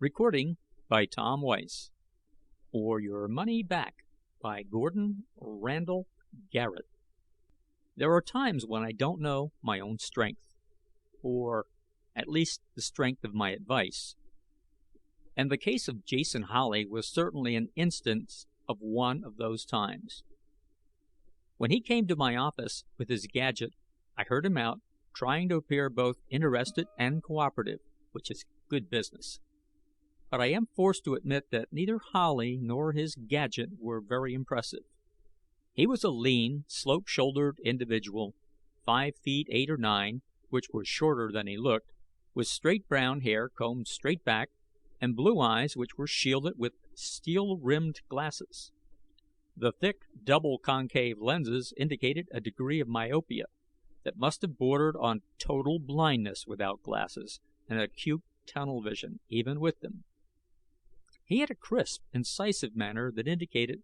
Recording by Tom Weiss. For Your Money Back by Gordon Randall Garrett. There are times when I don't know my own strength, or at least the strength of my advice. And the case of Jason Holly was certainly an instance of one of those times. When he came to my office with his gadget, I heard him out, trying to appear both interested and cooperative, which is good business. But I am forced to admit that neither Holly nor his gadget were very impressive. He was a lean, slope-shouldered individual, 5 feet 8 or 9, which was shorter than he looked, with straight brown hair combed straight back, and blue eyes which were shielded with steel-rimmed glasses. The thick, double concave lenses indicated a degree of myopia that must have bordered on total blindness without glasses, and acute tunnel vision even with them. He had a crisp, incisive manner that indicated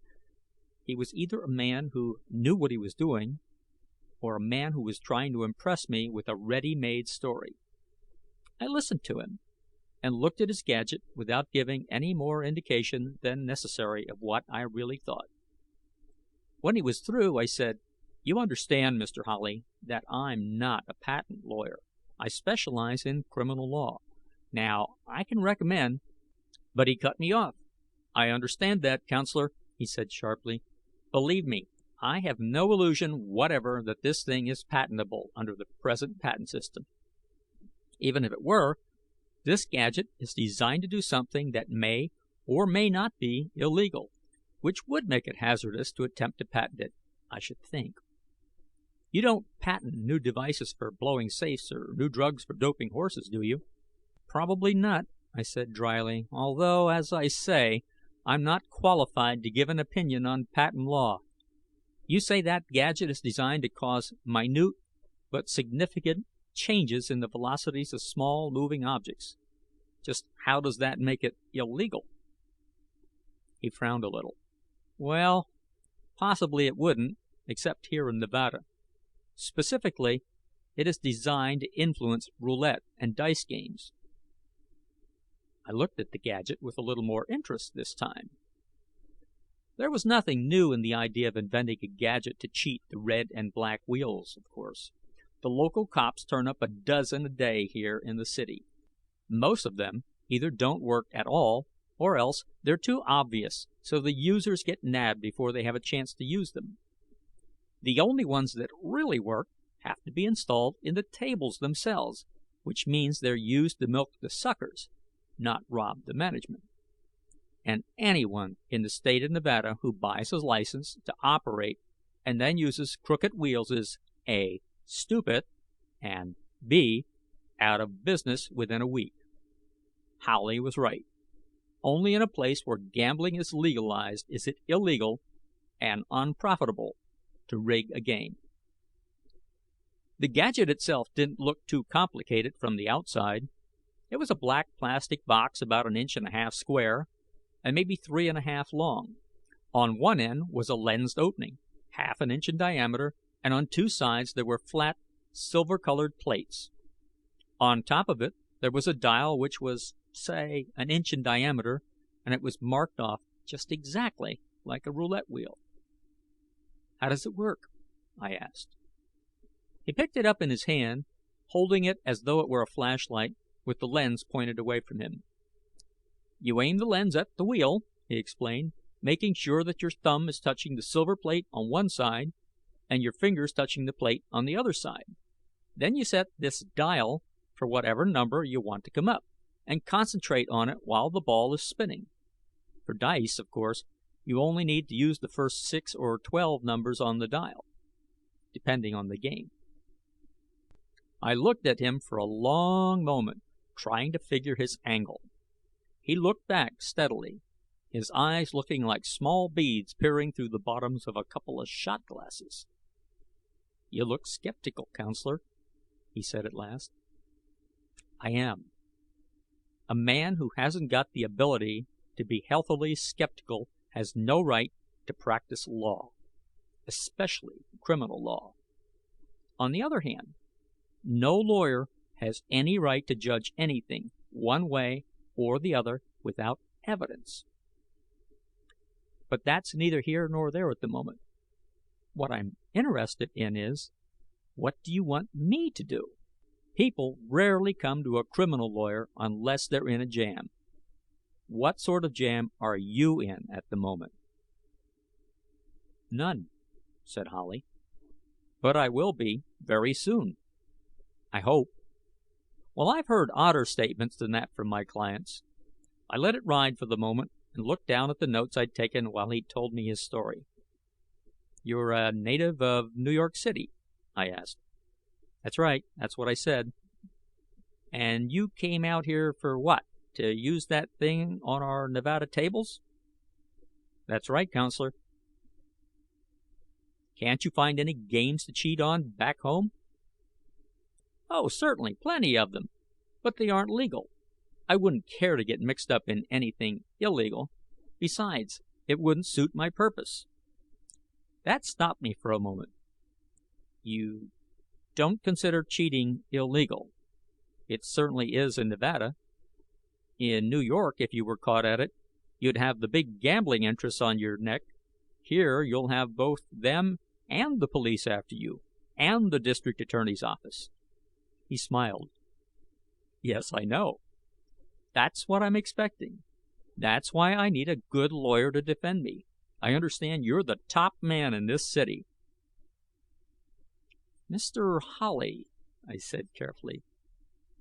he was either a man who knew what he was doing, or a man who was trying to impress me with a ready-made story. I listened to him, and looked at his gadget without giving any more indication than necessary of what I really thought. When he was through, I said, "You understand, Mr. Holly, that I'm not a patent lawyer. I specialize in criminal law. Now, I can recommend—" But he cut me off. "I understand that, counselor," he said sharply. "Believe me, I have no illusion whatever that this thing is patentable under the present patent system. Even if it were, this gadget is designed to do something that may or may not be illegal, which would make it hazardous to attempt to patent it, I should think. You don't patent new devices for blowing safes or new drugs for doping horses, do you?" "Probably not," I said dryly, "although, as I say, I'm not qualified to give an opinion on patent law. You say that gadget is designed to cause minute but significant changes in the velocities of small moving objects. Just how does that make it illegal?" He frowned a little. "Well, possibly it wouldn't, except here in Nevada. Specifically, it is designed to influence roulette and dice games." I looked at the gadget with a little more interest this time. There was nothing new in the idea of inventing a gadget to cheat the red and black wheels, of course. The local cops turn up a dozen a day here in the city. Most of them either don't work at all, or else they're too obvious, so the users get nabbed before they have a chance to use them. The only ones that really work have to be installed in the tables themselves, which means they're used to milk the suckers, not rob the management. And anyone in the state of Nevada who buys a license to operate and then uses crooked wheels is A, stupid, and B, out of business within a week. Howley was right. Only in a place where gambling is legalized is it illegal and unprofitable to rig a game. The gadget itself didn't look too complicated from the outside. It was a black plastic box about 1.5 inches square and maybe 3.5 inches long. On one end was a lensed opening, 1/2 inch in diameter, and on 2 sides there were flat, silver-colored plates. On top of it there was a dial which was, say, 1 inch in diameter, and it was marked off just exactly like a roulette wheel. "How does it work?" I asked. He picked it up in his hand, holding it as though it were a flashlight, with the lens pointed away from him. "You aim the lens at the wheel," he explained, "making sure that your thumb is touching the silver plate on one side and your fingers touching the plate on the other side. Then you set this dial for whatever number you want to come up, and concentrate on it while the ball is spinning. For dice, of course, you only need to use the first 6 or 12 numbers on the dial, depending on the game." I looked at him for a long moment, trying to figure his angle. He looked back steadily, his eyes looking like small beads peering through the bottoms of a couple of shot glasses. "You look skeptical, counselor," he said at last. "I am. A man who hasn't got the ability to be healthily skeptical has no right to practice law, especially criminal law. On the other hand, no lawyer has any right to judge anything, one way or the other, without evidence. But that's neither here nor there at the moment. What I'm interested in is, what do you want me to do? People rarely come to a criminal lawyer unless they're in a jam. What sort of jam are you in at the moment? None, said Holly. But I will be very soon. I hope. Well, I've heard odder statements than that from my clients. I let it ride for the moment and looked down at the notes I'd taken while he told me his story. You're a native of New York City? I asked. That's right, that's what I said. And you came out here for what? To use that thing on our Nevada tables? That's right, counselor. Can't you find any games to cheat on back home? Oh, certainly, plenty of them. But they aren't legal. I wouldn't care to get mixed up in anything illegal. Besides, it wouldn't suit my purpose. That stopped me for a moment. You don't consider cheating illegal? It certainly is in Nevada. In New York, if you were caught at it, you'd have the big gambling interests on your neck. Here, you'll have both them and the police after you, and the district attorney's office. He smiled. Yes, I know. That's what I'm expecting. That's why I need a good lawyer to defend me. I understand you're the top man in this city. Mr. Holly, I said carefully,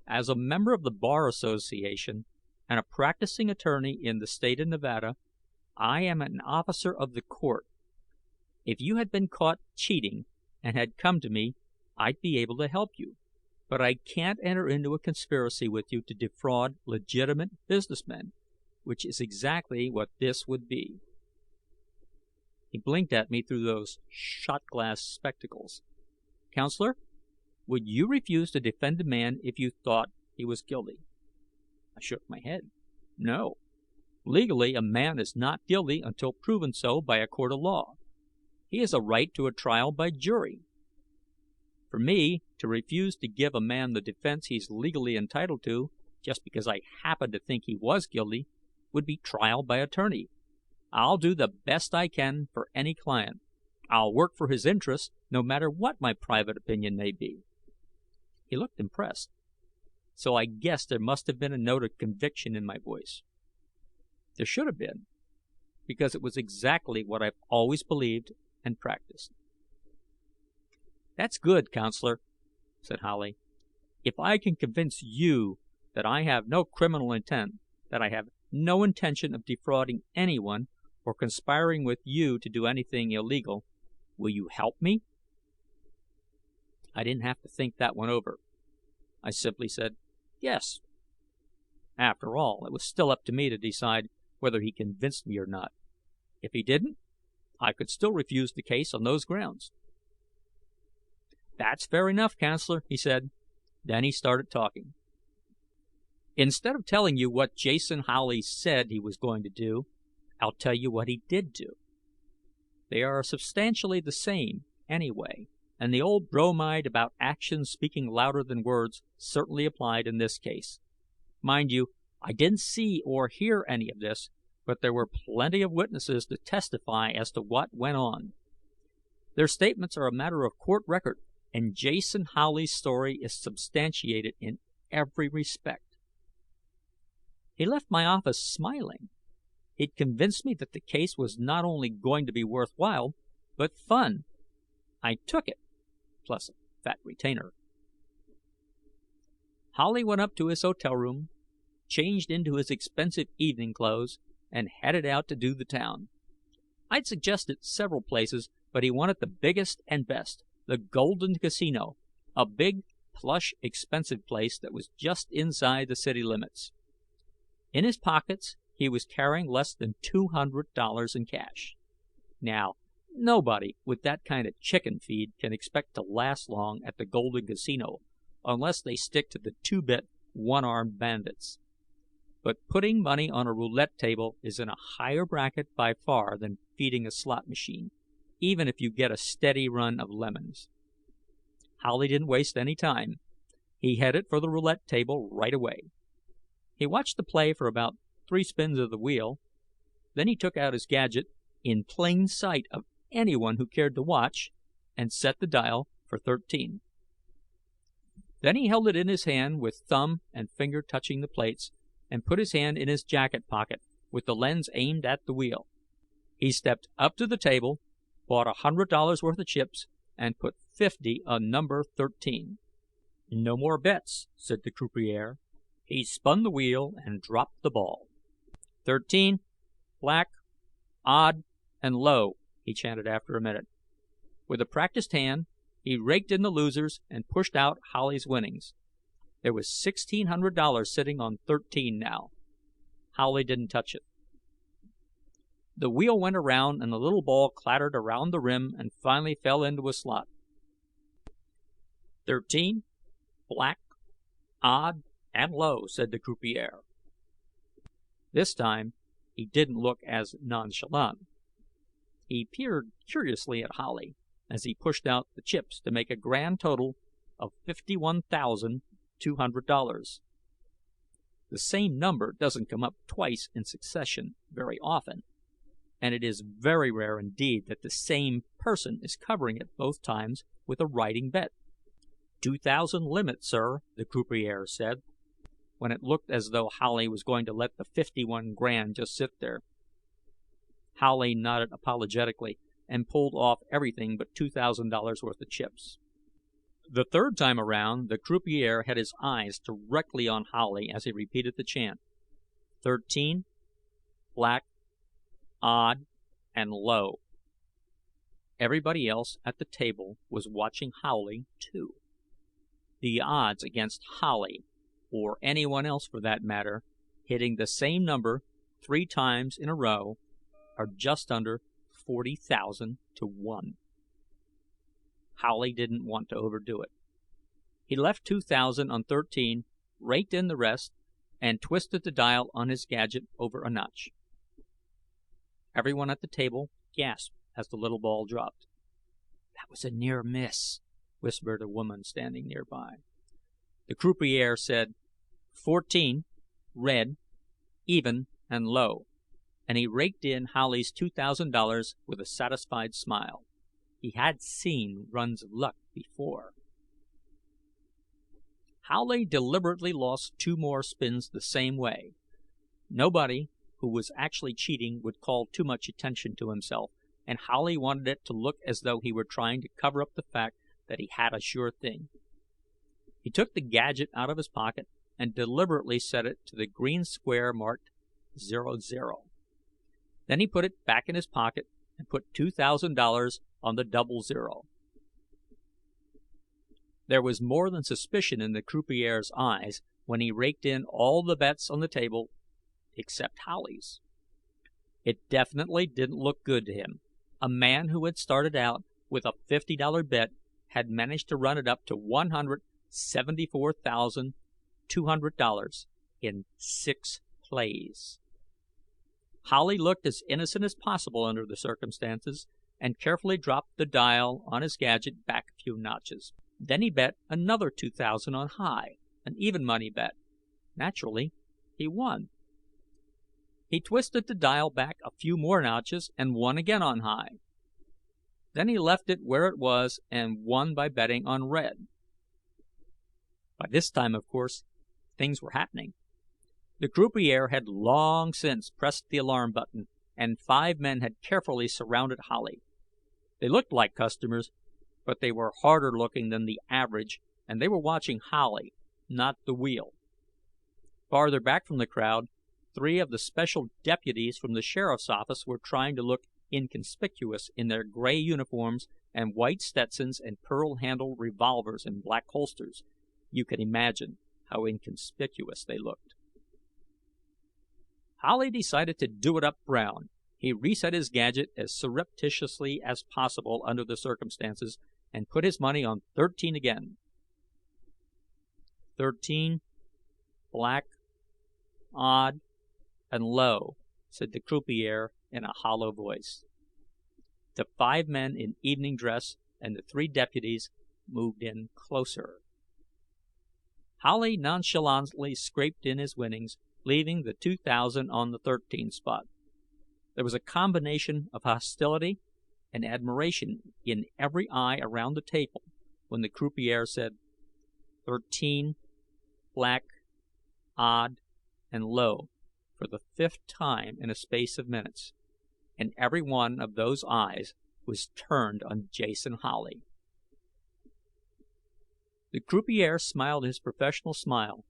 as a member of the Bar Association and a practicing attorney in the state of Nevada, I am an officer of the court. If you had been caught cheating and had come to me, I'd be able to help you. But I can't enter into a conspiracy with you to defraud legitimate businessmen, which is exactly what this would be. He blinked at me through those shot-glass spectacles. Counselor, would you refuse to defend a man if you thought he was guilty? I shook my head. No. Legally, a man is not guilty until proven so by a court of law. He has a right to a trial by jury. For me, to refuse to give a man the defense he's legally entitled to, just because I happen to think he was guilty, would be trial by attorney. I'll do the best I can for any client. I'll work for his interests, no matter what my private opinion may be. He looked impressed, so I guessed there must have been a note of conviction in my voice. There should have been, because it was exactly what I've always believed and practiced. That's good, counselor, said Holly. If I can convince you that I have no criminal intent, that I have no intention of defrauding anyone or conspiring with you to do anything illegal, will you help me? I didn't have to think that one over. I simply said, yes. After all, it was still up to me to decide whether he convinced me or not. If he didn't, I could still refuse the case on those grounds. That's fair enough, counselor, he said. Then he started talking. Instead of telling you what Jason Howley said he was going to do, I'll tell you what he did do. They are substantially the same, anyway, and the old bromide about actions speaking louder than words certainly applied in this case. Mind you, I didn't see or hear any of this, but there were plenty of witnesses to testify as to what went on. Their statements are a matter of court record, and Jason Howley's story is substantiated in every respect. He left my office smiling. He'd convinced me that the case was not only going to be worthwhile, but fun. I took it, plus a fat retainer. Howley went up to his hotel room, changed into his expensive evening clothes, and headed out to do the town. I'd suggested several places, but he wanted the biggest and best, the Golden Casino, a big, plush, expensive place that was just inside the city limits. In his pockets, he was carrying less than $200 in cash. Now, nobody with that kind of chicken feed can expect to last long at the Golden Casino, unless they stick to the two-bit, one-armed bandits. But putting money on a roulette table is in a higher bracket by far than feeding a slot machine, even if you get a steady run of lemons. Howley didn't waste any time. He headed for the roulette table right away. He watched the play for about 3 spins of the wheel. Then he took out his gadget, in plain sight of anyone who cared to watch, and set the dial for 13. Then he held it in his hand with thumb and finger touching the plates, and put his hand in his jacket pocket with the lens aimed at the wheel. He stepped up to the table, bought $100 worth of chips, and put 50 on number 13. "No more bets," said the croupier. He spun the wheel and dropped the ball. 13, black, odd, and low, he chanted after a minute. With a practiced hand, he raked in the losers and pushed out Holly's winnings. There was $1,600 sitting on 13 now. Holly didn't touch it. The wheel went around and the little ball clattered around the rim and finally fell into a slot. 13, black, odd, and low, said the croupier. This time, he didn't look as nonchalant. He peered curiously at Holly as he pushed out the chips to make a grand total of $51,200. The same number doesn't come up twice in succession very often, and it is very rare indeed that the same person is covering it both times with a riding bet. 2,000 limit, sir, the croupier said, when it looked as though Holly was going to let the 51 grand just sit there. Holly nodded apologetically and pulled off everything but $2,000 worth of chips. The third time around, the croupier had his eyes directly on Holly as he repeated the chant. 13, black, odd, and low. Everybody else at the table was watching Holly, too. The odds against Holly, or anyone else for that matter, hitting the same number 3 times in a row are just under 40,000 to 1. Holly didn't want to overdo it. He left 2,000 on 13, raked in the rest, and twisted the dial on his gadget over a notch. Everyone at the table gasped as the little ball dropped. "That was a near miss," whispered a woman standing nearby. The croupier said, 14, red, even, and low, and he raked in Holly's $2,000 with a satisfied smile. He had seen runs of luck before. Holly deliberately lost 2 more spins the same way. Nobody who was actually cheating would call too much attention to himself, and Holly wanted it to look as though he were trying to cover up the fact that he had a sure thing. He took the gadget out of his pocket and deliberately set it to the green square marked 00. Then he put it back in his pocket and put $2,000 on the 00. There was more than suspicion in the croupier's eyes when he raked in all the bets on the table except Holly's. It definitely didn't look good to him. A man who had started out with a $50 bet had managed to run it up to $174,200 in 6 plays. Holly looked as innocent as possible under the circumstances, and carefully dropped the dial on his gadget back a few notches. Then he bet another 2,000 on high, an even money bet. Naturally, he won. He twisted the dial back a few more notches and won again on high. Then he left it where it was and won by betting on red. By this time, of course, things were happening. The croupier had long since pressed the alarm button, and 5 men had carefully surrounded Holly. They looked like customers, but they were harder looking than the average, and they were watching Holly, not the wheel. Farther back from the crowd, 3 of the special deputies from the sheriff's office were trying to look inconspicuous in their gray uniforms and white Stetsons and pearl-handled revolvers in black holsters. You can imagine how inconspicuous they looked. Holly decided to do it up brown. He reset his gadget as surreptitiously as possible under the circumstances, and put his money on 13 again. 13, black, odd, and low, said the croupier in a hollow voice. The 5 men in evening dress and the 3 deputies moved in closer. Holly nonchalantly scraped in his winnings, leaving the 2,000 on the 13 spot. There was a combination of hostility and admiration in every eye around the table when the croupier said 13, black, odd, and low for the 5th time in a space of minutes, and every one of those eyes was turned on Jason Howley. The croupier smiled his professional smile.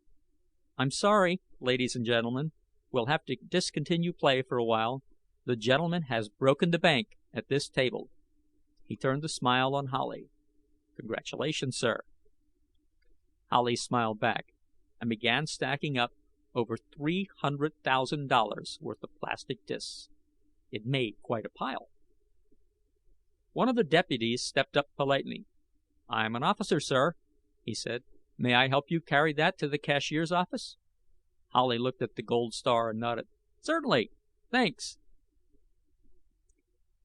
"I'm sorry, ladies and gentlemen. We'll have to discontinue play for a while. The gentleman has broken the bank at this table." He turned the smile on Howley. "Congratulations, sir." Howley smiled back and began stacking up over $300,000 worth of plastic discs. It made quite a pile. One of the deputies stepped up politely. "I'm an officer, sir," he said. "May I help you carry that to the cashier's office?" Howley looked at the gold star and nodded. "Certainly. Thanks."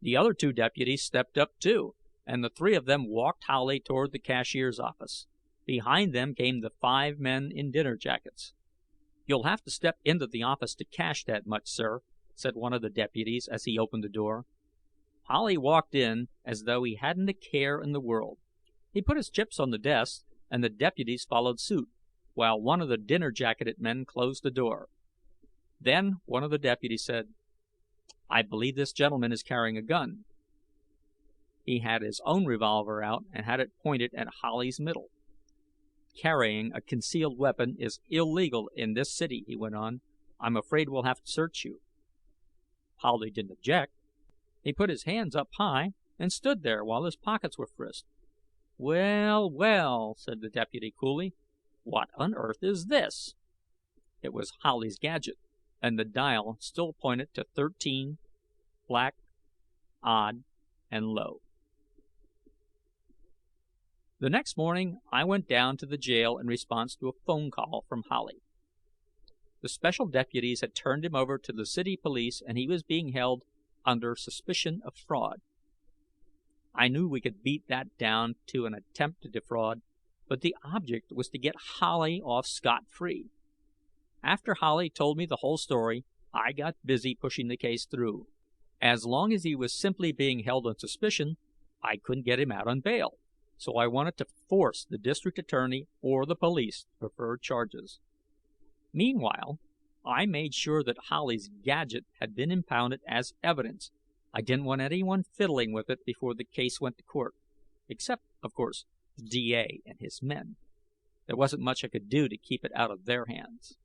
The other 2 deputies stepped up too, and the 3 of them walked Howley toward the cashier's office. Behind them came the 5 men in dinner jackets. "You'll have to step into the office to cash that much, sir," said one of the deputies as he opened the door. Howley walked in as though he hadn't a care in the world. He put his chips on the desk, and the deputies followed suit, while one of the dinner-jacketed men closed the door. Then one of the deputies said, "I believe this gentleman is carrying a gun." He had his own revolver out and had it pointed at Howley's middle. "Carrying a concealed weapon is illegal in this city," he went on. "I'm afraid we'll have to search you." Howley didn't object. He put his hands up high and stood there while his pockets were frisked. "Well, well," said the deputy coolly. "What on earth is this?" It was Howley's gadget, and the dial still pointed to 13, black, odd, and low. The next morning, I went down to the jail in response to a phone call from Howley. The special deputies had turned him over to the city police, and he was being held under suspicion of fraud. I knew we could beat that down to an attempt to defraud, but the object was to get Howley off scot-free. After Howley told me the whole story, I got busy pushing the case through. As long as he was simply being held on suspicion, I couldn't get him out on bail, so I wanted to force the district attorney or the police to prefer charges. Meanwhile, I made sure that Howley's gadget had been impounded as evidence. I didn't want anyone fiddling with it before the case went to court, except, of course, the DA and his men. There wasn't much I could do to keep it out of their hands.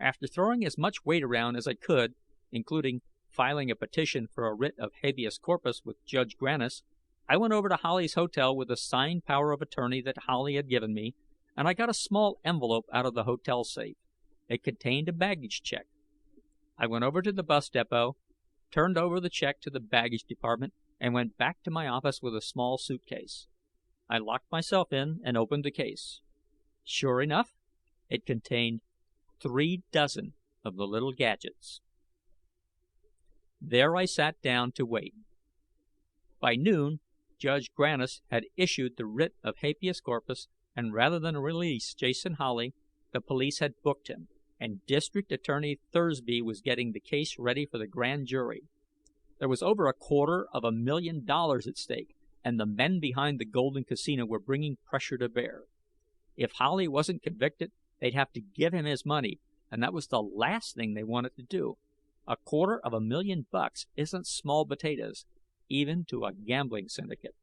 After throwing as much weight around as I could, including filing a petition for a writ of habeas corpus with Judge Grannis, I went over to Howley's hotel with the signed power of attorney that Howley had given me, and I got a small envelope out of the hotel safe. It contained a baggage check. I went over to the bus depot, turned over the check to the baggage department, and went back to my office with a small suitcase. I locked myself in and opened the case. Sure enough, it contained 3 dozen of the little gadgets. There I sat down to wait. By noon, Judge Grannis had issued the writ of habeas corpus, and rather than release Jason Howley, the police had booked him, and District Attorney Thursby was getting the case ready for the grand jury. There was over $250,000 at stake, and the men behind the Golden Casino were bringing pressure to bear. If Howley wasn't convicted, they'd have to give him his money, and that was the last thing they wanted to do. $250,000 isn't small potatoes, even to a gambling syndicate.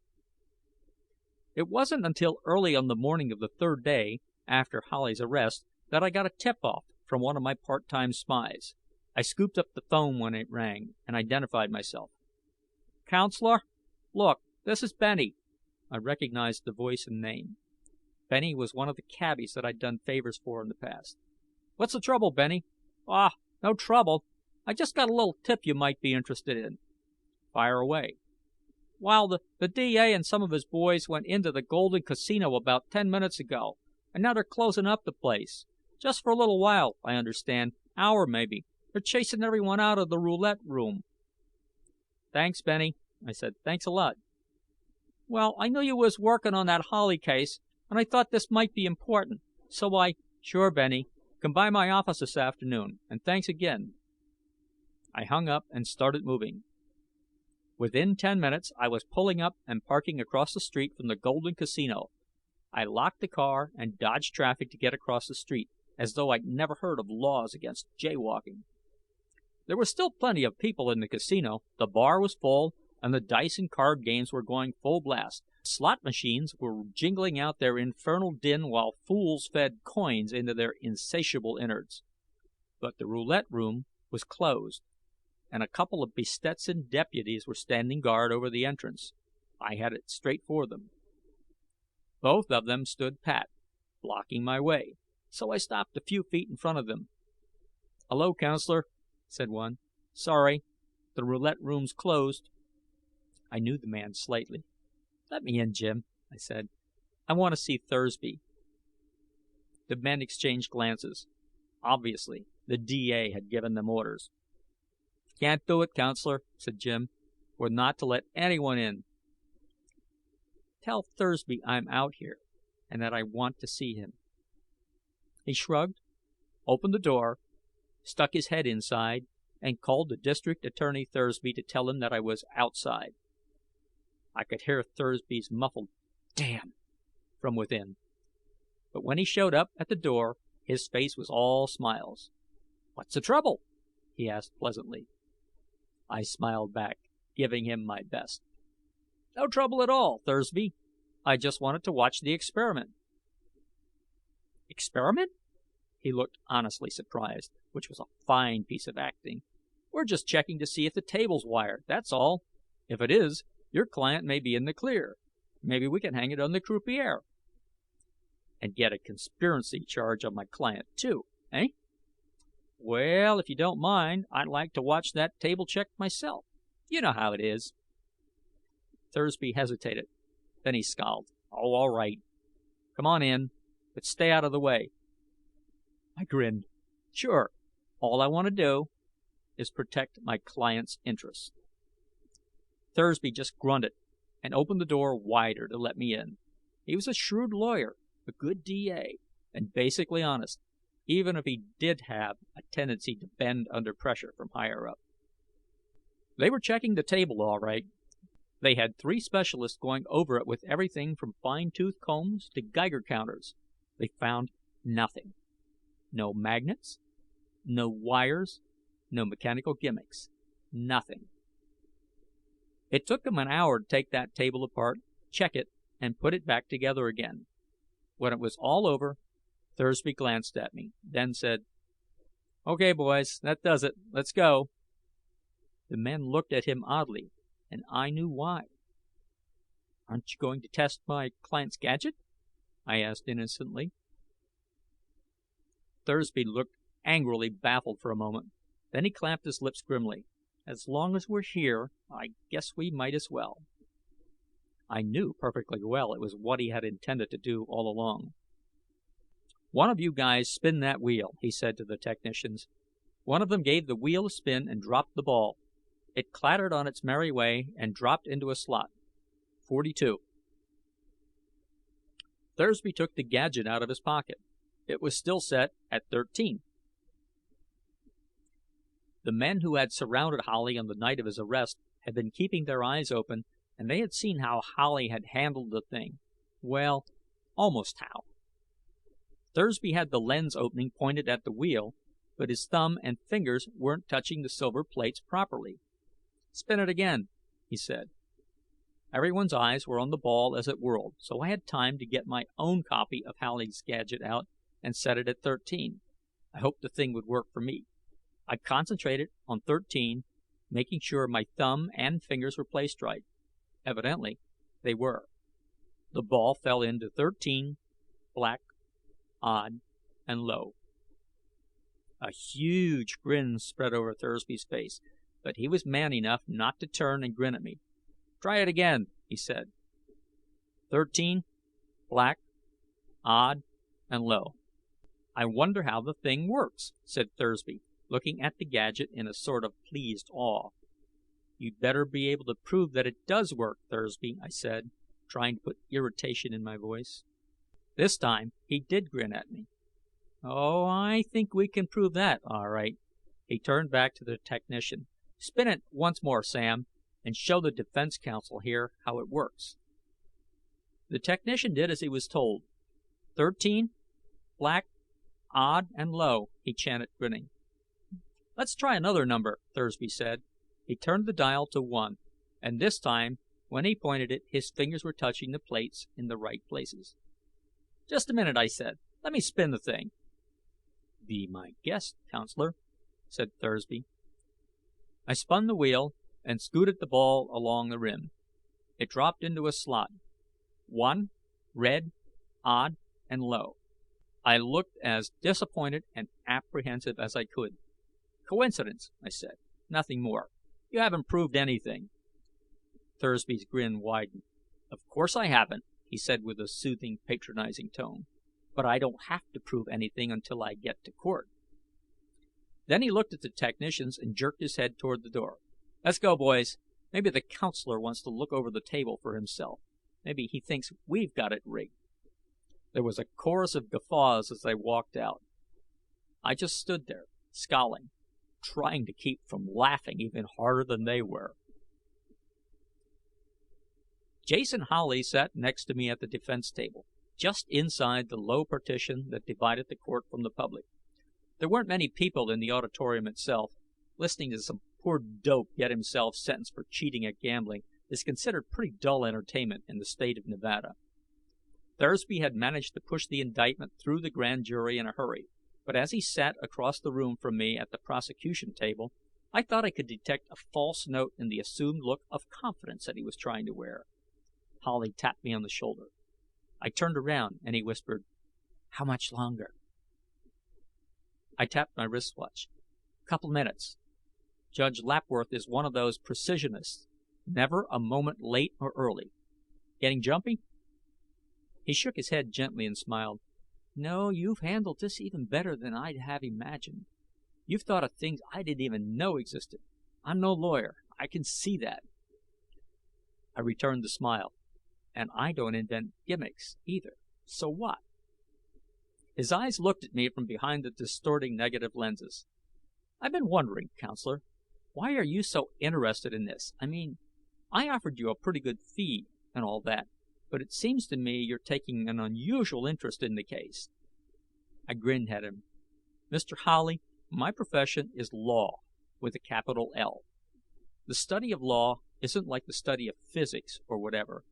It wasn't until early on the morning of the 3rd day, after Howley's arrest, that I got a tip-off from one of my part-time spies. I scooped up the phone when it rang, and identified myself. "Counselor? Look, this is Benny." I recognized the voice and name. Benny was one of the cabbies that I'd done favors for in the past. "What's the trouble, Benny?" "Ah, no trouble. I just got a little tip you might be interested in." "Fire away." "Well, the DA and some of his boys went into the Golden Casino about 10 minutes ago, and now they're closing up the place. Just for a little while, I understand. Hour, maybe. They're chasing everyone out of the roulette room." "Thanks, Benny," I said. "Thanks a lot." "Well, I knew you was working on that Howley case, and I thought this might be important, so I—" "Sure, Benny. Come by my office this afternoon, and thanks again." I hung up and started moving. Within 10 minutes, I was pulling up and parking across the street from the Golden Casino. I locked the car and dodged traffic to get across the street, as though I'd never heard of laws against jaywalking. There were still plenty of people in the casino. The bar was full, and the dice and card games were going full blast. Slot machines were jingling out their infernal din while fools fed coins into their insatiable innards. But the roulette room was closed, and a couple of Bestetson deputies were standing guard over the entrance. I headed straight for them. Both of them stood pat, blocking my way, so I stopped a few feet in front of them. "Hello, counselor," said one. "Sorry, the roulette room's closed." I knew the man slightly. "Let me in, Jim," I said. "I want to see Thursby." The men exchanged glances. Obviously, the DA had given them orders. "Can't do it, counselor," said Jim. "We're not to let anyone in." "Tell Thursby I'm out here, and that I want to see him." He shrugged, opened the door, stuck his head inside, and called the District Attorney Thursby to tell him that I was outside. I could hear Thursby's muffled "damn" from within. But when he showed up at the door, his face was all smiles. "What's the trouble?" he asked pleasantly. I smiled back, giving him my best. "No trouble at all, Thursby. I just wanted to watch the experiment." "Experiment?" He looked honestly surprised, which was a fine piece of acting. "We're just checking to see if the table's wired, that's all. If it is, your client may be in the clear. Maybe we can hang it on the croupier." "And get a conspiracy charge on my client, too, eh?" "Well, if you don't mind, I'd like to watch that table check myself. You know how it is." Thursby hesitated. Then he scowled. "Oh, all right. Come on in, but stay out of the way." I grinned. "Sure. All I want to do is protect my client's interests." Thursby just grunted and opened the door wider to let me in. He was a shrewd lawyer, a good DA, and basically honest, even if he did have a tendency to bend under pressure from higher up. They were checking the table all right. They had 3 specialists going over it with everything from fine-tooth combs to Geiger counters. They found nothing. No magnets, no wires, no mechanical gimmicks. Nothing. It took them an hour to take that table apart, check it, and put it back together again. When it was all over, Thursby glanced at me, then said, "Okay, boys, that does it. Let's go." The men looked at him oddly, and I knew why. "Aren't you going to test my client's gadget?" I asked innocently. Thursby looked angrily baffled for a moment. Then he clamped his lips grimly. "As long as we're here, I guess we might as well." I knew perfectly well it was what he had intended to do all along. "One of you guys spin that wheel," he said to the technicians. One of them gave the wheel a spin and dropped the ball. It clattered on its merry way and dropped into a slot. 42. Thursby took the gadget out of his pocket. It was still set at 13. The men who had surrounded Holly on the night of his arrest had been keeping their eyes open, and they had seen how Holly had handled the thing. Well, almost how. Thursby had the lens opening pointed at the wheel, but his thumb and fingers weren't touching the silver plates properly. "Spin it again," he said. Everyone's eyes were on the ball as it whirled, so I had time to get my own copy of Holly's gadget out and set it at 13. I hoped the thing would work for me. I concentrated on 13, making sure my thumb and fingers were placed right. Evidently, they were. The ball fell into 13, black, odd, and low. A huge grin spread over Thursby's face, but he was man enough not to turn and grin at me. "Try it again," he said. 13, black, odd, and low. "I wonder how the thing works," said Thursby, looking at the gadget in a sort of pleased awe. "You'd better be able to prove that it does work, Thursby," I said, trying to put irritation in my voice. This time, he did grin at me. Oh, I think we can prove that, all right. He turned back to the technician. Spin it once more, Sam, and show the defense counsel here how it works. The technician did as he was told. 13, black, odd, and low, he chanted, grinning. Let's try another number, Thursby said. He turned the dial to 1, and this time, when he pointed it, his fingers were touching the plates in the right places. Just a minute, I said. Let me spin the thing. Be my guest, counselor, said Thursby. I spun the wheel and scooted the ball along the rim. It dropped into a slot. 1, red, odd, and low. I looked as disappointed and apprehensive as I could. Coincidence, I said. Nothing more. You haven't proved anything. Thursby's grin widened. Of course I haven't, he said with a soothing, patronizing tone. But I don't have to prove anything until I get to court. Then he looked at the technicians and jerked his head toward the door. Let's go, boys. Maybe the counselor wants to look over the table for himself. Maybe he thinks we've got it rigged. There was a chorus of guffaws as they walked out. I just stood there, scowling, trying to keep from laughing even harder than they were. Jason Howley sat next to me at the defense table, just inside the low partition that divided the court from the public. There weren't many people in the auditorium itself. Listening to some poor dope get himself sentenced for cheating at gambling is considered pretty dull entertainment in the state of Nevada. Thursby had managed to push the indictment through the grand jury in a hurry, but as he sat across the room from me at the prosecution table, I thought I could detect a false note in the assumed look of confidence that he was trying to wear. Holly tapped me on the shoulder. I turned around, and he whispered, How much longer? I tapped my wristwatch. Couple minutes. Judge Lapworth is one of those precisionists, never a moment late or early. Getting jumpy? He shook his head gently and smiled. No, you've handled this even better than I'd have imagined. You've thought of things I didn't even know existed. I'm no lawyer. I can see that. I returned the smile. And I don't invent gimmicks, either. So what? His eyes looked at me from behind the distorting negative lenses. I've been wondering, counselor, why are you so interested in this? I mean, I offered you a pretty good fee and all that, but it seems to me you're taking an unusual interest in the case. I grinned at him. Mr. Howley, my profession is law, with a capital L. The study of law isn't like the study of physics or whatever.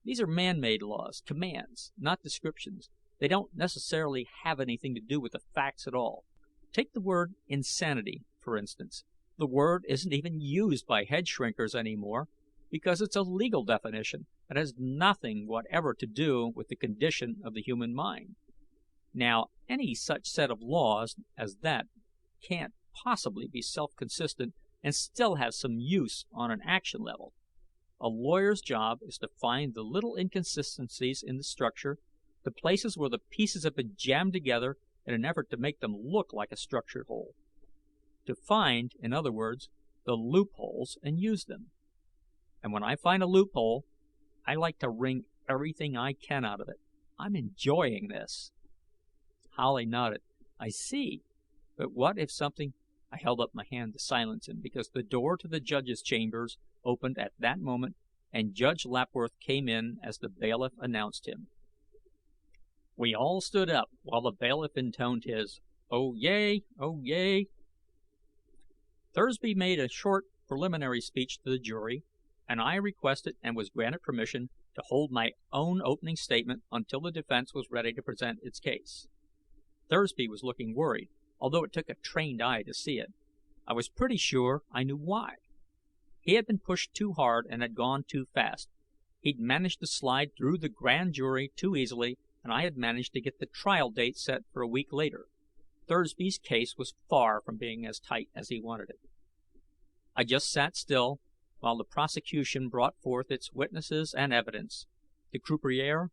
These are man-made laws, commands, not descriptions. They don't necessarily have anything to do with the facts at all. Take the word insanity, for instance. The word isn't even used by head shrinkers anymore because it's a legal definition that has nothing whatever to do with the condition of the human mind. Now, any such set of laws as that can't possibly be self-consistent and still have some use on an action level. A lawyer's job is to find the little inconsistencies in the structure, the places where the pieces have been jammed together in an effort to make them look like a structured whole. To find, in other words, the loopholes and use them. And when I find a loophole, I like to wring everything I can out of it. I'm enjoying this. Holly nodded. I see. But what if something... I held up my hand to silence him because the door to the judge's chambers opened at that moment and Judge Lapworth came in as the bailiff announced him. We all stood up while the bailiff intoned his, "Oh yay, oh yay." Thursby made a short preliminary speech to the jury, and I requested and was granted permission to hold my own opening statement until the defense was ready to present its case. Thursby was looking worried, although it took a trained eye to see it. I was pretty sure I knew why. He had been pushed too hard and had gone too fast. He'd managed to slide through the grand jury too easily, and I had managed to get the trial date set for a week later. Thursby's case was far from being as tight as he wanted it. I just sat still while the prosecution brought forth its witnesses and evidence. The croupier,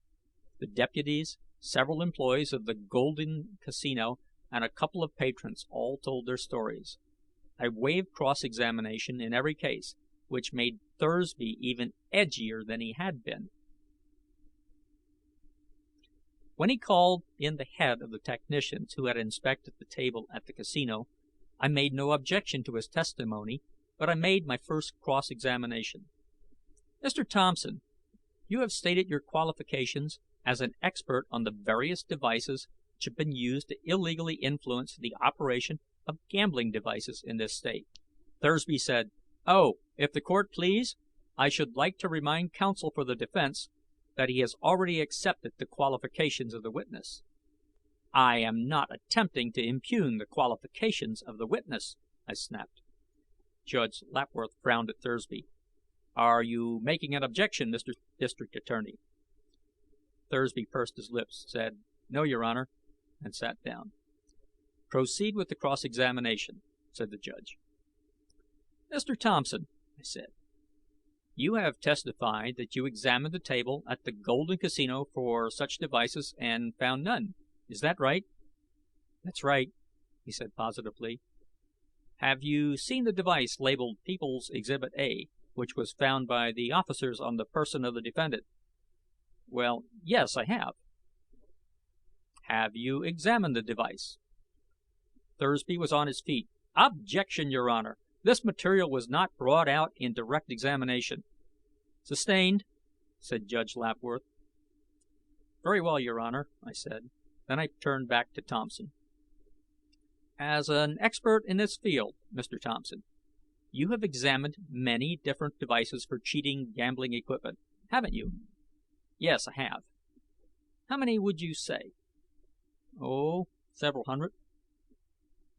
the deputies, several employees of the Golden Casino, and a couple of patrons all told their stories. I waived cross-examination in every case, which made Thursby even edgier than he had been. When he called in the head of the technicians who had inspected the table at the casino, I made no objection to his testimony, but I made my first cross-examination. Mr. Thompson, you have stated your qualifications as an expert on the various devices which have been used to illegally influence the operation of gambling devices in this state. Thursby said, "Oh, if the court please, I should like to remind counsel for the defense that he has already accepted the qualifications of the witness." "I am not attempting to impugn the qualifications of the witness," I snapped. Judge Lapworth frowned at Thursby. "Are you making an objection, Mr. District Attorney?" Thursby pursed his lips, said, "No, Your Honor," and sat down. "Proceed with the cross-examination," said the judge. "Mr. Thompson," I said, "you have testified that you examined the table at the Golden Casino for such devices and found none. Is that right?" "That's right," he said positively. "Have you seen the device labeled People's Exhibit A, which was found by the officers on the person of the defendant?" "Well, yes, I have." "Have you examined the device?" Thursby was on his feet. "Objection, Your Honor! This material was not brought out in direct examination." "Sustained," said Judge Lapworth. "Very well, Your Honor," I said. Then I turned back to Thompson. "As an expert in this field, Mr. Thompson, you have examined many different devices for cheating gambling equipment, haven't you?" "Yes, I have." "How many would you say?" "Oh, several hundred."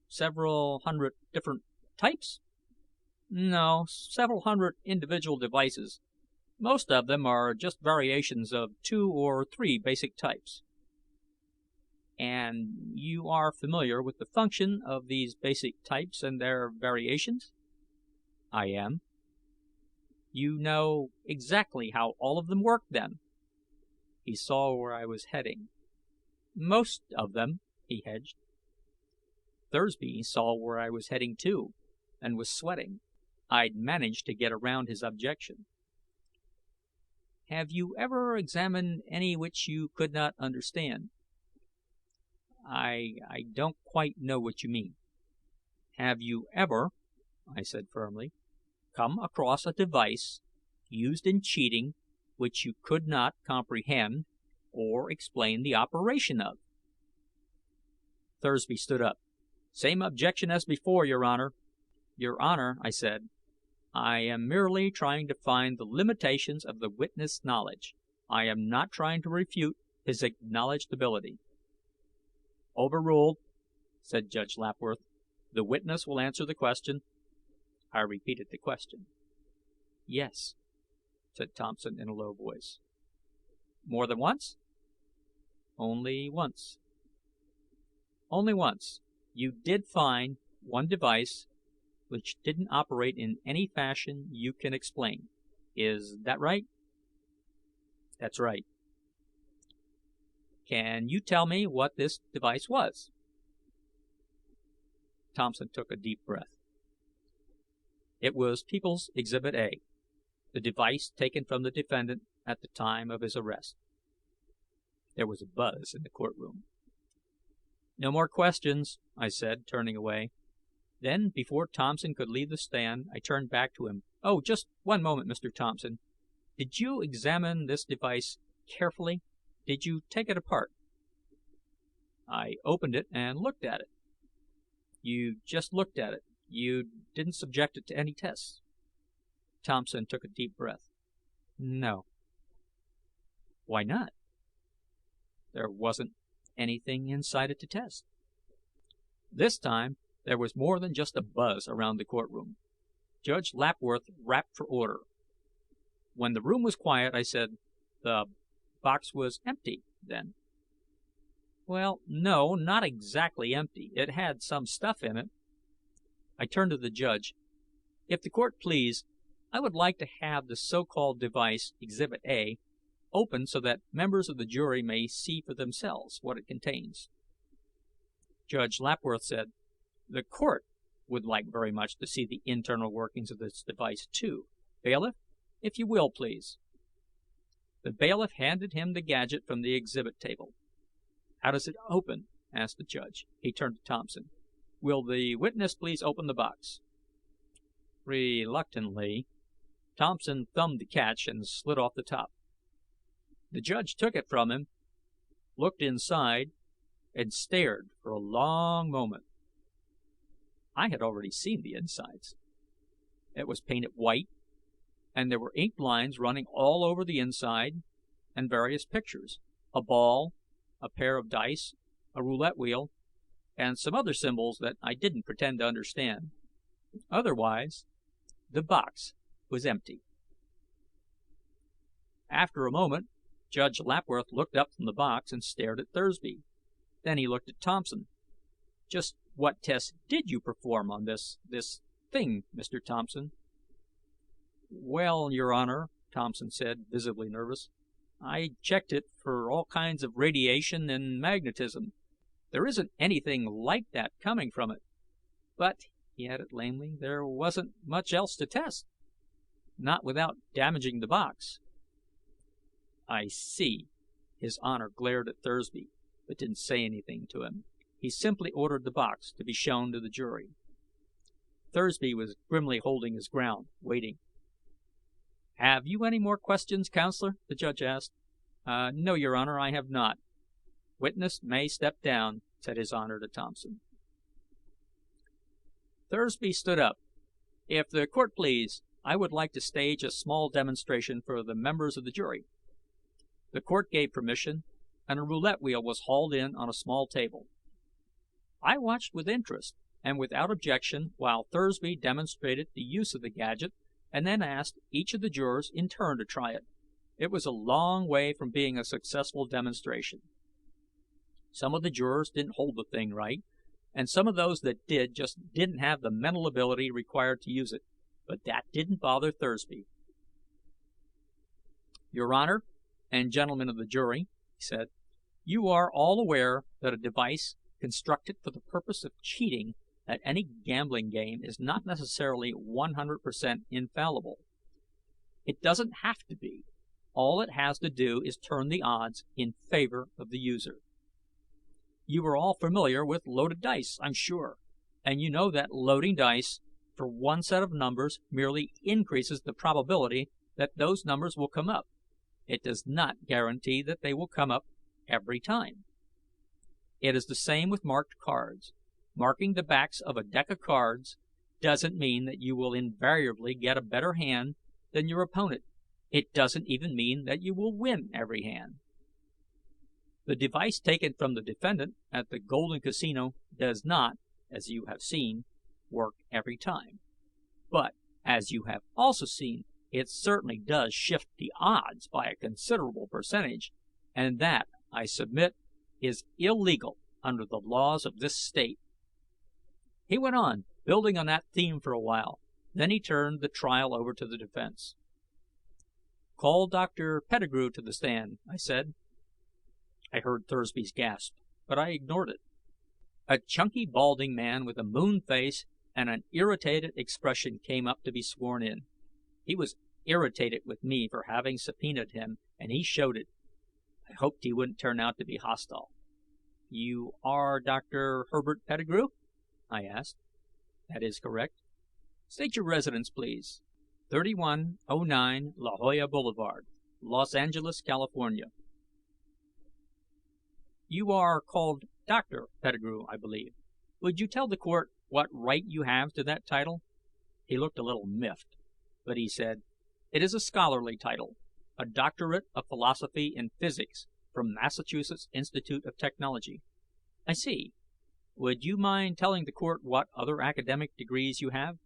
"Several hundred different types?" "No, several hundred individual devices. Most of them are just variations of 2 or 3 basic types." "And you are familiar with the function of these basic types and their variations?" "I am." "You know exactly how all of them work, then?" He saw where I was heading. "Most of them," he hedged. Thursby saw where I was heading too, and was sweating. I'd managed to get around his objection. "Have you ever examined any which you could not understand?" I don't quite know what you mean." "Have you ever," I said firmly, "come across a device used in cheating which you could not comprehend or explain the operation of?" Thursby stood up. "Same objection as before, Your Honor." "Your Honor," I said, "I am merely trying to find the limitations of the witness' knowledge. I am not trying to refute his acknowledged ability." "Overruled," said Judge Lapworth. "The witness will answer the question." I repeated the question. "Yes," said Thompson in a low voice. "More than once?" "Only once." "Only once. You did find one device which didn't operate in any fashion you can explain. Is that right?" "That's right." "Can you tell me what this device was?" Thompson took a deep breath. "It was People's Exhibit A, the device taken from the defendant at the time of his arrest." There was a buzz in the courtroom. "No more questions," I said, turning away. Then, before Thompson could leave the stand, I turned back to him. "Oh, just one moment, Mr. Thompson. Did you examine this device carefully? Did you take it apart?" "I opened it and looked at it." "You just looked at it? You didn't subject it to any tests?" Thompson took a deep breath. "No." "Why not?" "There wasn't anything inside it to test." This time, there was more than just a buzz around the courtroom. Judge Lapworth rapped for order. When the room was quiet, I said, "The box was empty, then?" "Well, no, not exactly empty. It had some stuff in it." I turned to the judge. "If the court please, I would like to have the so-called device, Exhibit A, opened so that members of the jury may see for themselves what it contains." Judge Lapworth said, "The court would like very much to see the internal workings of this device, too. Bailiff, if you will, please." The bailiff handed him the gadget from the exhibit table. How does it open?" asked the judge. He turned to Thompson. "Will the witness please open the box?" Reluctantly, Thompson thumbed the catch and slid off the top. The judge took it from him, looked inside, and stared for a long moment. I had already seen the insides. It was painted white, and there were ink lines running all over the inside, and various pictures: a ball, a pair of dice, a roulette wheel, and some other symbols that I didn't pretend to understand. Otherwise, the box was empty. After a moment, Judge Lapworth looked up from the box and stared at Thursby. Then he looked at Thompson. "Just what test did you perform on this thing, Mr. Thompson?" "Well, Your Honor," Thompson said, visibly nervous, "I checked it for all kinds of radiation and magnetism. There isn't anything like that coming from it. But," he added lamely, "there wasn't much else to test. Not without damaging the box." "I see." His Honor glared at Thursby, but didn't say anything to him. He simply ordered the box to be shown to the jury. Thursby was grimly holding his ground, waiting. "Have you any more questions, Counselor?" the judge asked. "No, Your Honor, I have not." "Witness may step down," said His Honor to Thompson. Thursby stood up. "If the court please, I would like to stage a small demonstration for the members of the jury." The court gave permission, and a roulette wheel was hauled in on a small table. I watched with interest and without objection while Thursby demonstrated the use of the gadget, and then asked each of the jurors in turn to try it. It was a long way from being a successful demonstration. Some of the jurors didn't hold the thing right, and some of those that did just didn't have the mental ability required to use it, but that didn't bother Thursby. "Your Honor, and gentlemen of the jury," he said, "you are all aware that a device constructed for the purpose of cheating at any gambling game is not necessarily 100% infallible. It doesn't have to be. All it has to do is turn the odds in favor of the user. You are all familiar with loaded dice, I'm sure, and you know that loading dice for one set of numbers merely increases the probability that those numbers will come up. It does not guarantee that they will come up every time. It is the same with marked cards. Marking the backs of a deck of cards doesn't mean that you will invariably get a better hand than your opponent. It doesn't even mean that you will win every hand. The device taken from the defendant at the Golden Casino does not, as you have seen, work every time. But, as you have also seen, it certainly does shift the odds by a considerable percentage, and that, I submit, is illegal under the laws of this state." He went on, building on that theme for a while. Then he turned the trial over to the defense. "Call Dr. Pettigrew to the stand," I said. I heard Thursby's gasp, but I ignored it. A chunky, balding man with a moon face and an irritated expression came up to be sworn in. He was irritated with me for having subpoenaed him, and he showed it. I hoped he wouldn't turn out to be hostile. "You are Dr. Herbert Pettigrew?" I asked. "That is correct." "State your residence, please." 3109 La Jolla Boulevard, Los Angeles, California. "You are called Dr. Pettigrew, I believe. Would you tell the court what right you have to that title?" He looked a little miffed, but he said, "It is a scholarly title, a doctorate of philosophy in physics from Massachusetts Institute of Technology." "I see. Would you mind telling the court what other academic degrees you have?"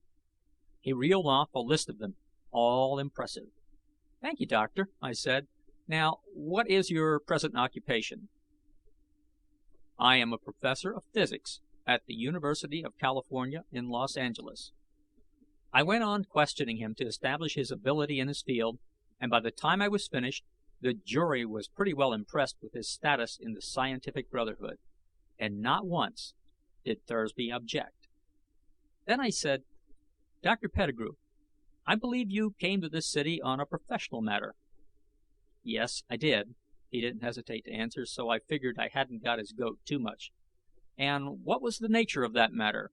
He reeled off a list of them, all impressive. "Thank you, Doctor," I said. "Now, what is your present occupation?" "I am a professor of physics at the University of California in Los Angeles." I went on questioning him to establish his ability in his field, and by the time I was finished, the jury was pretty well impressed with his status in the scientific brotherhood, and not once did Thursby object. Then I said, "Dr. Pettigrew, I believe you came to this city on a professional matter." "Yes, I did. He didn't hesitate to answer, so I figured I hadn't got his goat too much. And what was the nature of that matter?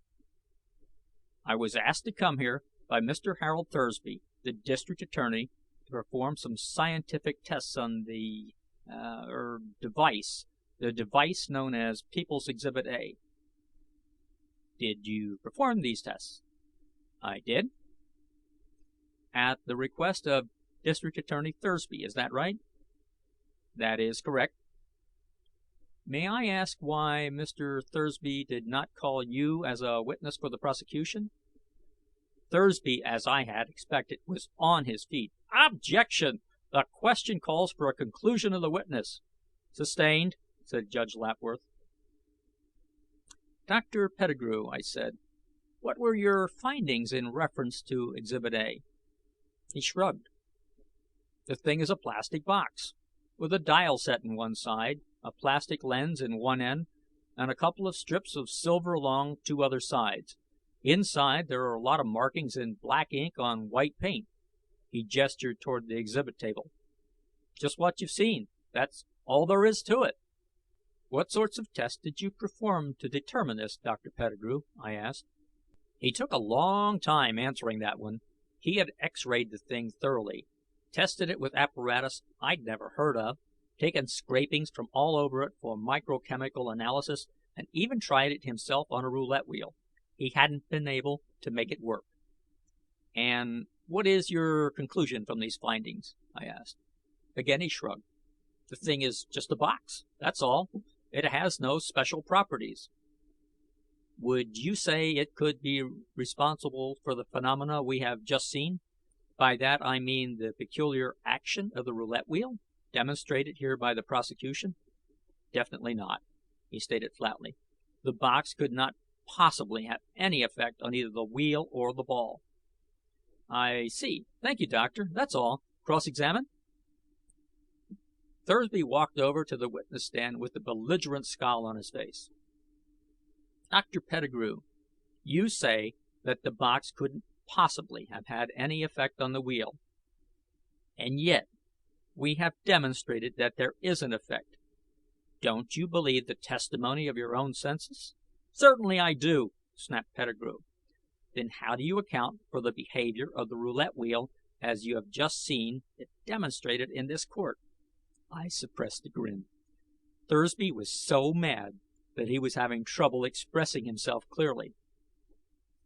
I was asked to come here by Mr. Harold Thursby, the district attorney, to perform some scientific tests on the device known as People's Exhibit A. Did you perform these tests? I did. At the request of District Attorney Thursby, is that right? That is correct. May I ask why Mr. Thursby did not call you as a witness for the prosecution? Thursby, as I had expected, was on his feet. Objection! The question calls for a conclusion of the witness. Sustained, said Judge Lapworth. Dr. Pettigrew, I said, what were your findings in reference to Exhibit A? He shrugged. The thing is a plastic box, with a dial set in one side, a plastic lens in one end, and a couple of strips of silver along two other sides. Inside, there are a lot of markings in black ink on white paint. He gestured toward the exhibit table. Just what you've seen. That's all there is to it. What sorts of tests did you perform to determine this, Dr. Pettigrew? I asked. He took a long time answering that one. He had x-rayed the thing thoroughly, tested it with apparatus I'd never heard of, taken scrapings from all over it for microchemical analysis, and even tried it himself on a roulette wheel. He hadn't been able to make it work. And what is your conclusion from these findings? I asked. Again he shrugged. The thing is just a box, that's all. It has no special properties. Would you say it could be responsible for the phenomena we have just seen? By that I mean the peculiar action of the roulette wheel, demonstrated here by the prosecution? Definitely not, he stated flatly. The box could not possibly have any effect on either the wheel or the ball. I see. Thank you, Doctor. That's all. Cross-examine? Thursby walked over to the witness stand with a belligerent scowl on his face. Dr. Pettigrew, you say that the box couldn't possibly have had any effect on the wheel. And yet, we have demonstrated that there is an effect. Don't you believe the testimony of your own senses? Certainly I do, snapped Pettigrew. Then how do you account for the behavior of the roulette wheel as you have just seen it demonstrated in this court? I suppressed a grin. Thursby was so mad that he was having trouble expressing himself clearly.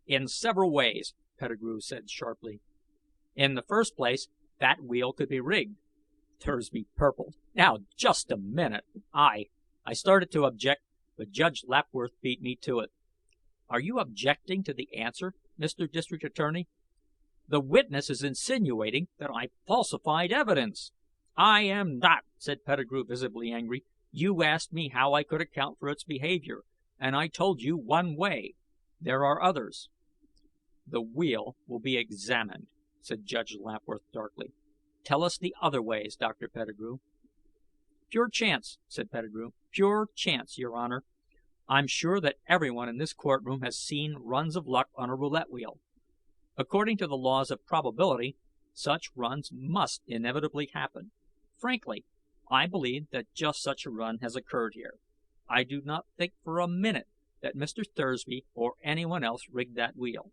In several ways, Pettigrew said sharply. In the first place, that wheel could be rigged. Thursby purpled. Now, just a minute. I started to object, but Judge Lapworth beat me to it. Are you objecting to the answer, Mr. District Attorney? The witness is insinuating that I falsified evidence. I am not, said Pettigrew, visibly angry. You asked me how I could account for its behavior, and I told you one way. There are others. The wheel will be examined, said Judge Lapworth darkly. Tell us the other ways, Dr. Pettigrew. Pure chance, said Pettigrew. Pure chance, Your Honor. I'm sure that everyone in this courtroom has seen runs of luck on a roulette wheel. According to the laws of probability, such runs must inevitably happen. Frankly, I believe that just such a run has occurred here. I do not think for a minute that Mr. Thursby or anyone else rigged that wheel.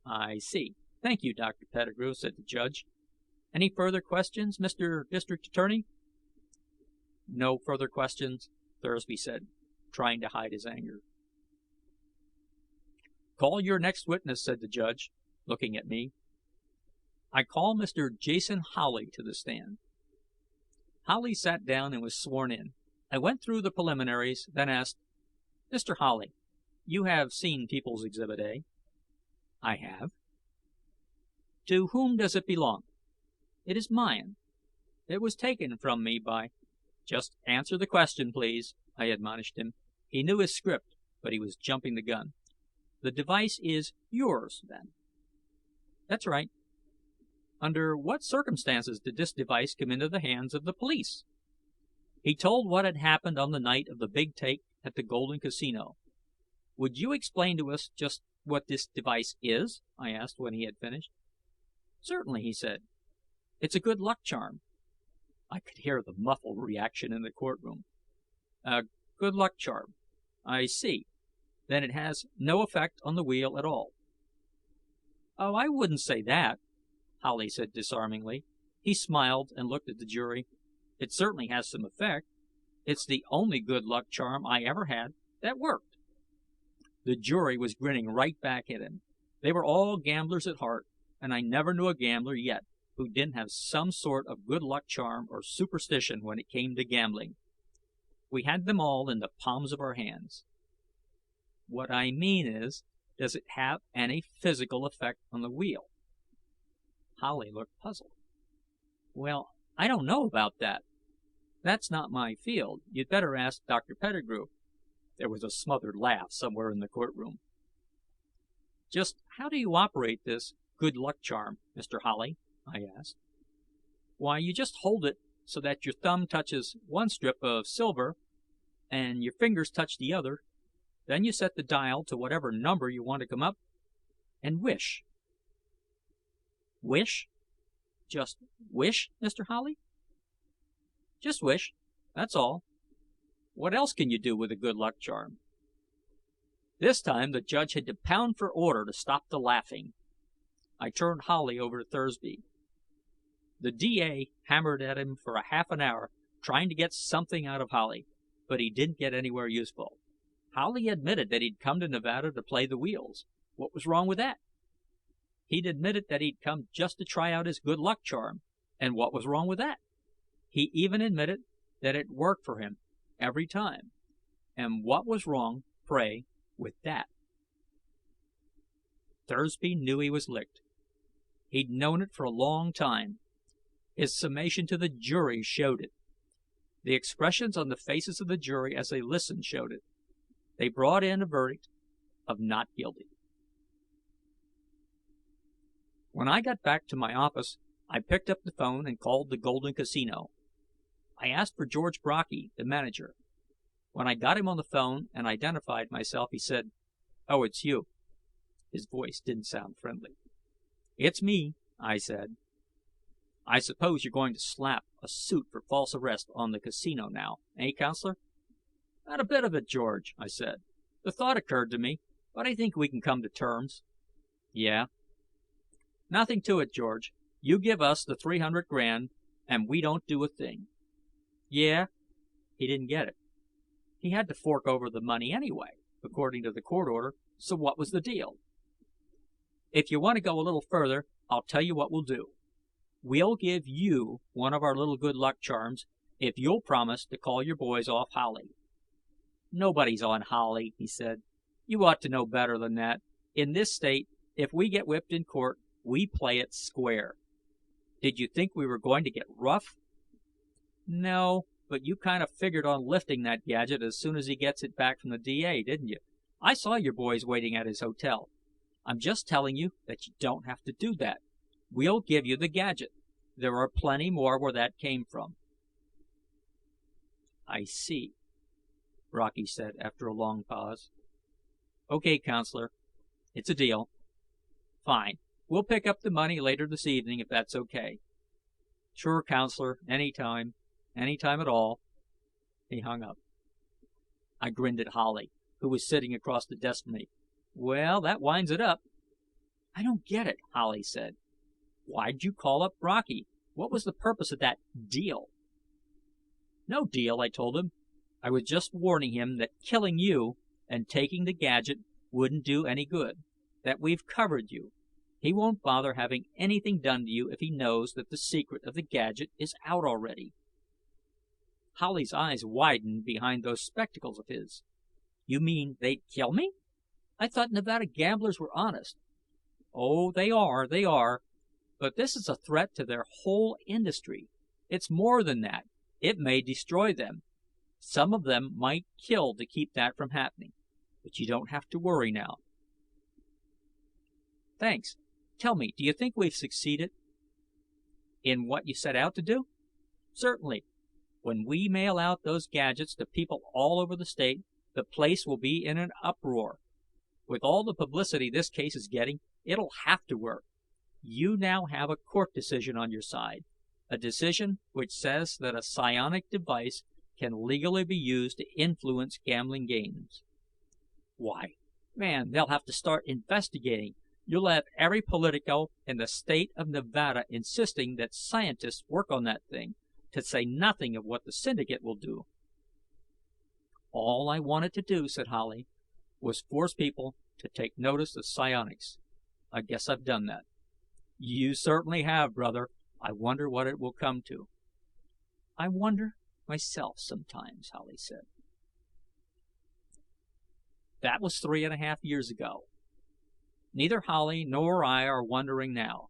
I see. Thank you, Dr. Pettigrew, said the judge. Any further questions, Mr. District Attorney? No further questions, Thursby said, trying to hide his anger. Call your next witness, said the judge, looking at me. I call Mr. Jason Howley to the stand. Howley sat down and was sworn in. I went through the preliminaries, then asked, Mr. Howley, you have seen People's Exhibit A? I have. To whom does it belong? It is mine. It was taken from me by... Just answer the question, please, I admonished him. He knew his script, but he was jumping the gun. The device is yours, then? That's right. Under what circumstances did this device come into the hands of the police? He told what had happened on the night of the big take at the Golden Casino. Would you explain to us just what this device is? I asked when he had finished. Certainly, he said. It's a good luck charm. I could hear the muffled reaction in the courtroom. A good luck charm. I see. Then it has no effect on the wheel at all. Oh, I wouldn't say that, Holly said disarmingly. He smiled and looked at the jury. It certainly has some effect. It's the only good luck charm I ever had that worked. The jury was grinning right back at him. They were all gamblers at heart, and I never knew a gambler yet who didn't have some sort of good luck charm or superstition when it came to gambling. We had them all in the palms of our hands. What I mean is, does it have any physical effect on the wheel? Holly looked puzzled. Well, I don't know about that. That's not my field. You'd better ask Dr. Pettigrew. There was a smothered laugh somewhere in the courtroom. Just how do you operate this good luck charm, Mr. Holly? I asked. Why, you just hold it so that your thumb touches one strip of silver and your fingers touch the other. Then you set the dial to whatever number you want to come up and wish. Wish? Just wish, Mr. Holly? Just wish, that's all. What else can you do with a good luck charm? This time the judge had to pound for order to stop the laughing. I turned Holly over to Thursby. The DA hammered at him for a half an hour, trying to get something out of Holly, but he didn't get anywhere useful. Holly admitted that he'd come to Nevada to play the wheels. What was wrong with that? He'd admitted that he'd come just to try out his good luck charm, and what was wrong with that? He even admitted that it worked for him every time. And what was wrong, pray, with that? Thursby knew he was licked. He'd known it for a long time. His summation to the jury showed it. The expressions on the faces of the jury as they listened showed it. They brought in a verdict of not guilty. When I got back to my office, I picked up the phone and called the Golden Casino. I asked for George Brocky, the manager. When I got him on the phone and identified myself, he said, "Oh, it's you." His voice didn't sound friendly. "It's me," I said. "I suppose you're going to slap a suit for false arrest on the casino now, eh, Counselor?" "Not a bit of it, George," I said. "The thought occurred to me, but I think we can come to terms." "Yeah?" "Nothing to it, George. You give us the 300 grand, and we don't do a thing." "Yeah?" He didn't get it. He had to fork over the money anyway, according to the court order, so what was the deal? "If you want to go a little further, I'll tell you what we'll do. We'll give you one of our little good luck charms if you'll promise to call your boys off Holly." "Nobody's on Holly," he said. "You ought to know better than that. In this state, if we get whipped in court, we play it square. Did you think we were going to get rough?" "No, but you kind of figured on lifting that gadget as soon as he gets it back from the DA, didn't you? I saw your boys waiting at his hotel. I'm just telling you that you don't have to do that. We'll give you the gadget. There are plenty more where that came from." "I see," Brocky said after a long pause. "Okay, Counselor. It's a deal. Fine. We'll pick up the money later this evening if that's okay." "Sure, Counselor. Anytime. Anytime at all." He hung up. I grinned at Holly, who was sitting across the desk from me. "Well, that winds it up." "I don't get it," Holly said. "Why'd you call up Brocky? What was the purpose of that deal?" "No deal," I told him. "I was just warning him that killing you and taking the gadget wouldn't do any good. That we've covered you. He won't bother having anything done to you if he knows that the secret of the gadget is out already." Holly's eyes widened behind those spectacles of his. "You mean they'd kill me? I thought Nevada gamblers were honest." "Oh, they are. But this is a threat to their whole industry. It's more than that. It may destroy them. Some of them might kill to keep that from happening. But you don't have to worry now." "Thanks. Tell me, do you think we've succeeded?" "In what you set out to do?" "Certainly. When we mail out those gadgets to people all over the state, the place will be in an uproar. With all the publicity this case is getting, it'll have to work. You now have a court decision on your side. A decision which says that a psionic device can legally be used to influence gambling games. Why, man, they'll have to start investigating. You'll have every politico in the state of Nevada insisting that scientists work on that thing, to say nothing of what the syndicate will do. All I wanted to do, said Holly, was force people to take notice of psionics. I guess I've done that. You certainly have, brother. I wonder what it will come to. I wonder myself sometimes, Holly said. That was 3.5 years ago. Neither Holly nor I are wondering now.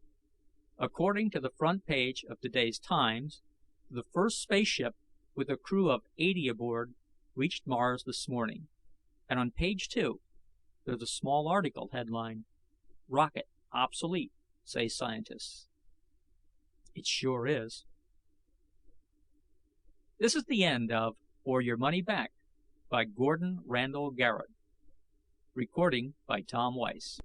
According to the front page of today's Times, the first spaceship with a crew of 80 aboard reached Mars this morning. And on page 2, there's a small article headline, "Rocket Obsolete, Say Scientists." It sure is. This is the end of Or Your Money Back by Gordon Randall Garrett. Recording by Tom Weiss.